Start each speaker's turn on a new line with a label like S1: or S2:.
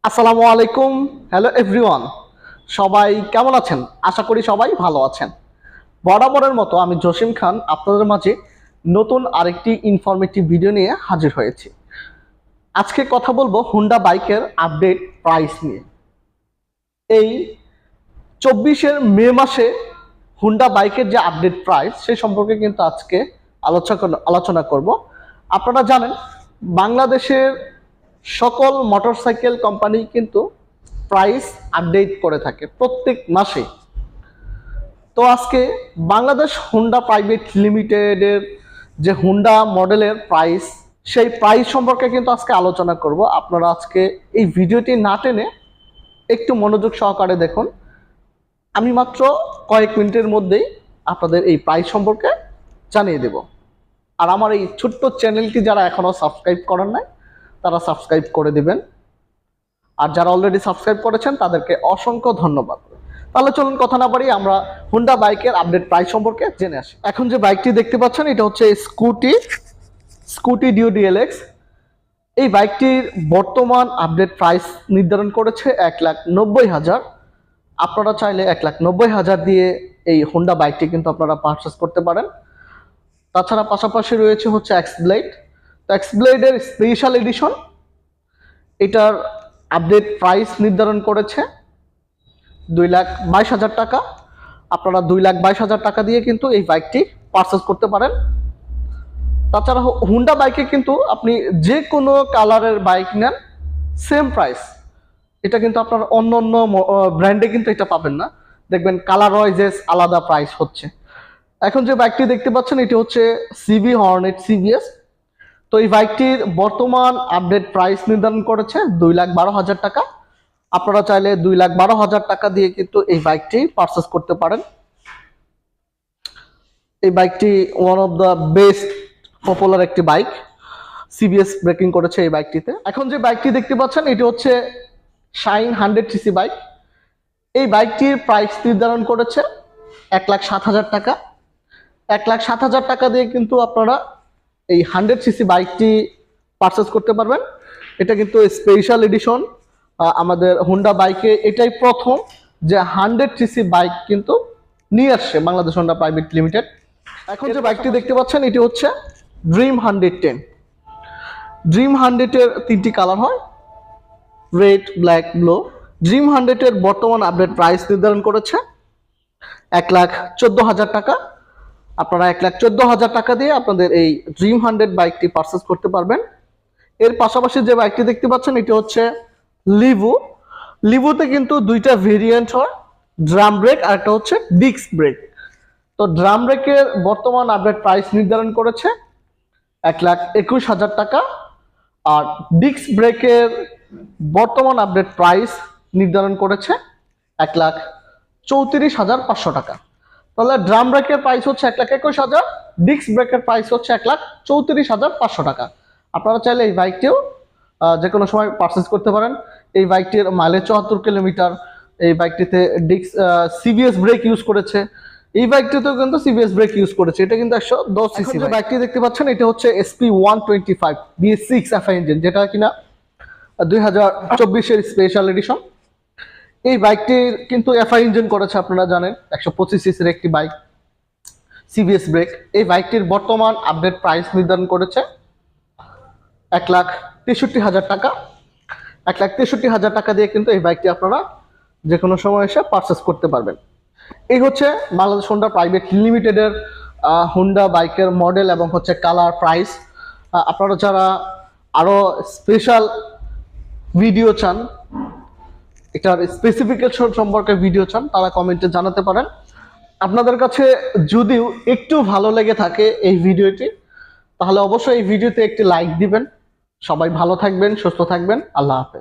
S1: আসসালামু আলাইকুম। Hello everyone, সবাই কেমন আছেন? আশা করি সবাই ভালো আছেন। বরাবরের মতো আমি জসিম খান আপনাদের মাঝে নতুন আরেকটি ইনফরমেটিভ ভিডিও নিয়ে হাজির হয়েছি। আজকে কথা বলবো হুন্ডা বাইকের আপডেট প্রাইস নিয়ে। এই 24 মে মাসে হুন্ডা বাইকের যে আপডেট প্রাইস সেই সম্পর্কে কিন্তু আজকে আলোচনা করব। আপনারা জানেন বাংলাদেশের সকল মোটরসাইকেল কোম্পানি কিন্তু প্রাইস আপডেট করে থাকে প্রত্যেক মাসে। তো আজকে বাংলাদেশ হুন্ডা প্রাইভেট লিমিটেডের যে হুন্ডা মডেলের প্রাইস সেই প্রাইস সম্পর্কে কিন্তু আজকে আলোচনা করব। আপনারা আজকে এই ভিডিওটি না টেনে একটু মনোযোগ সহকারে দেখুন। আমি মাত্র কয়েক মিনিটের মধ্যেই আপনাদের এই প্রাইস সম্পর্কে জানিয়ে দেব। আর আমার এই ছোট্ট চ্যানেলটি যারা এখনও সাবস্ক্রাইব করেন নাই তারা সাবস্ক্রাইব করে দিবেন, আর যারা অলরেডি সাবস্ক্রাইব করেছেন তাদেরকে অসংখ্য ধন্যবাদ। তাহলে চলুন কথা না বাড়িয়ে আমরা হুন্ডা বাইকের আপডেট প্রাইস সম্পর্কে জেনে আসি। এখন যে বাইকটি দেখতে পাচ্ছেন এটা হচ্ছে স্কুটি ডিও ডিএলএক্স। এই বাইকটির বর্তমান আপডেট প্রাইস নির্ধারণ করেছে 1,90,000। আপনারা চাইলে 1,90,000 দিয়ে এই হুন্ডা বাইকটি কিন্তু আপনারা পারচেস করতে পারেন। তাছাড়া পাশাপাশি রয়েছে হচ্ছে এক্সব্লেড। তো এক্সব্লেডের স্পেশাল এডিশন, এটার আপডেট প্রাইস নির্ধারণ করেছে 2,22,000 টাকা। আপনারা 2,22,000 টাকা দিয়ে কিন্তু এই বাইকটি পারচেস করতে পারেন। তাছাড়া হুন্ডা বাইকে কিন্তু আপনি যে কোনো কালারের বাইক নেন সেম প্রাইস। এটা কিন্তু আপনার অন্য অন্য ব্র্যান্ডে কিন্তু এটা পাবেন না, দেখবেন কালার ওয়াইজেস আলাদা প্রাইস হচ্ছে। এখন যে বাইকটি দেখতে পাচ্ছেন এটি হচ্ছে সিবি হর্নেট সিবিএস। তো এই বাইকটির বর্তমান আপডেট প্রাইস নির্ধারণ করেছে 2,12,000 টাকা। আপনারা চাইলে 2,12,000 টাকা দিয়ে কিন্তু এই বাইকটি পারচেস করতে পারেন। এই বাইকটি one of the best popular একটি বাইক, সিবিএস ব্রেকিং করেছে এই বাইকটিতে। এখন যে বাইকটি দেখতে পাচ্ছেন এটি হচ্ছে শাইন 100cc বাইক। এই বাইকটির প্রাইস নির্ধারণ করেছে 1,07,000 টাকা। 1,07,000 টাকা দিয়ে কিন্তু আপনারা এই 100cc বাইকটি পারচেস করতে পারবেন। এটা কিন্তু স্পেশাল এডিশন। আমাদের হুন্ডা বাইকে এটাই প্রথম যে 100cc বাইক কিন্তু নিয়ে আসছে বাংলাদেশ হুন্ডা প্রাইভেট লিমিটেড। এখন যে বাইকটি দেখতে পাচ্ছেন এটি হচ্ছে ড্রিম 110। ড্রিম 100-এর 3টি কালার হয়, রেড, ব্ল্যাক, ব্লু। ড্রিম 100-এর বর্তমান আপডেট প্রাইস নির্ধারণ করেছে 1,14,000 টাকা। আপনারা 1,14,000 টাকা দিয়ে আপনাদের এই ড্রিম 100 বাইকটি পারচেস করতে পারবেন। এর পাশাপাশি যে বাইকটি দেখতে পাচ্ছেন এটি হচ্ছে লিভু। লিভুতে কিন্তু দুইটা ভেরিয়েন্ট হয়, ড্রাম ব্রেক আর একটা হচ্ছে ডিস্ক ব্রেক। তো ড্রাম ব্রেকের বর্তমান আপডেট প্রাইস নির্ধারণ করেছে 1,21,000 টাকা। আর ডিস্ক ব্রেকের বর্তমান আপডেট প্রাইস নির্ধারণ করেছে 1,34,500 টাকা। তাহলে ড্রাম ব্রেকের প্রাইস হচ্ছে 1,21,000, ডিস্ক ব্রেকের প্রাইস হচ্ছে 1,34,500 টাকা। আপনারা চাইলে এই বাইকটিও যে কোনো সময় পারচেস করতে পারেন। এই বাইকটির মাইলেজ 74 কিলোমিটার। এই বাইকটিতে ডিস্ক সিবিএস ব্রেক ইউজ করেছে। এই বাইকটিতেও কিন্তু সিবিএস ব্রেক ইউজ করেছে। এটা কিন্তু 110cc বাইকটি দেখতে পাচ্ছেন এটা হচ্ছে SP125 BS6 এফআই ইঞ্জিন, যেটা কিনা 2024-এর স্পেশাল এডিশন। এই বাইকটির কিন্তু এফআই ইঞ্জিন করেছে, আপনারা জানেন 125cc-র একটি বাইক, সিবিএস ব্রেক। এই বাইকটির বর্তমান আপডেট প্রাইস নির্ধারণ করেছে 1,63,000 টাকা। 1,63,000 টাকা দিয়ে কিন্তু এই বাইকটি আপনারা যে কোনো সময় এসে পারচেস করতে পারবেন। এই হচ্ছে বাংলাদেশ হুন্ডা প্রাইভেট লিমিটেডের হুন্ডা বাইকের মডেল এবং হচ্ছে কালার প্রাইস। আপনারা যারা আরও স্পেশাল ভিডিও চান, এটার স্পেসিফিকেশন সম্পর্কে ভিডিও চান, তারা কমেন্টে জানাতে পারেন। আপনাদের কাছে যদিও একটু ভালো লেগে থাকে এই ভিডিওটি, তাহলে অবশ্যই এই ভিডিওতে একটি লাইক দিবেন। সবাই ভালো থাকবেন, সুস্থ থাকবেন। আল্লাহ হাফেজ।